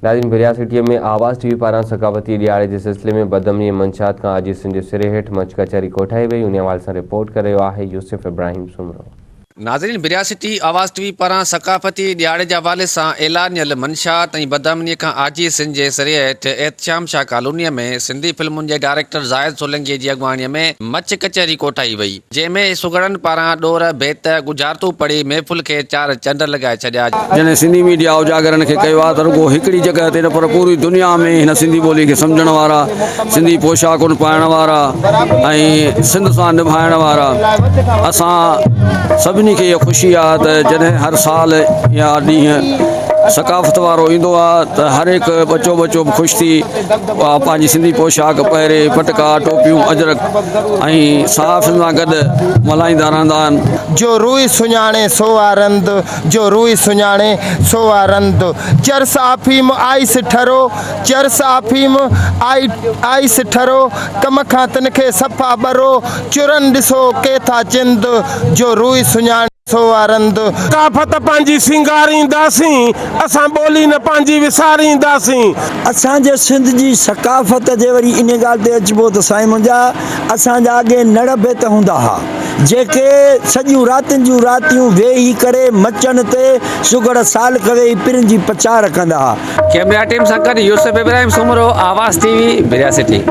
नाज़रीन, बिरिया सिटी में आवाज़ टीवी पारां सकाफती ॾियारे जे सिलसिले में बदमनी मंशात खां अॼु सिंध जे सिरे हेठि मंच कचहरी कोठाई वई। उन हवाले सां रिपोर्ट करे रहियो आहे यूसुफ इब्राहिम सुमरो। नाज़रीन, बिरिया सिटी आवाज़ टीवी पारां सकाफ़ती ॾियारे जे हवाले सां ऐलानियल मंशात ऐं बदमनी खां आजी सिंध जे सिरे हेठि एहतशाम शाह कॉलोनीअ में सिंधी फिल्मुनि जे डायरेक्टर ज़ाहिद सोलंकीअ जी अॻुवाणीअ में मच कचहरी कोठाई वई, जंहिंमें सुगड़नि पारां ॾोर बेत गुजारतू पढ़ी महफ़िल खे 4 चंड लॻाए छॾिया। जॾहिं सिंधी मीडिया उजागरनि खे कयो आहे त रुॻो हिकिड़ी जॻह ते न पर पूरी दुनिया में हिन सिंधी ॿोली खे सम्झण वारा, सिंधी पोशाकुनि पाइण वारा ऐं सिंध सां निभाइण वारा असां सभिनी खे इहा ख़ुशी आहे त जॾहिं हर साल या ॾींहुं सकाफ़त वारो ईंदो आहे त हर हिकु बचो बि ख़ुशि थी पंहिंजी सिंधी पोशाक पहिरे, पटका, टोपियूं, अजरक ऐं साफ़ सां गॾु मल्हाईंदा रहंदा आहिनि। जो रूई सुञाणे सो आरंद, जो रूई सुञाणे सो आरंद, चरस आफ़ीम आइस ठरो, चरस आफ़ीम आइस ठरो, कम खां तिन खे सफ़ा ॿरो, चुरन ॾिसो केथा चिंद, जो रूई सुञाणे सो आरंद। सकाफ़त पंहिंजी सिंगारींदासीं, असां ॿोली न पंहिंजी विसारींदासीं। असांजे सिंध जी सकाफ़त जे वरी इन ॻाल्हि ते अचिबो त साईं मुंहिंजा असांजा अॻे नड़ बेत हूंदा हुआ, जेके सॼियूं रातियुनि जूं रातियूं वेही करे मचनि ते सुगड़ साल करे पिरनि जी पचार कंदा हुआ। कैमरा टीम सां गॾु यूसुफ इब्राहिम सुमरो, आवाज़ टीवी, बिरिया सिटी।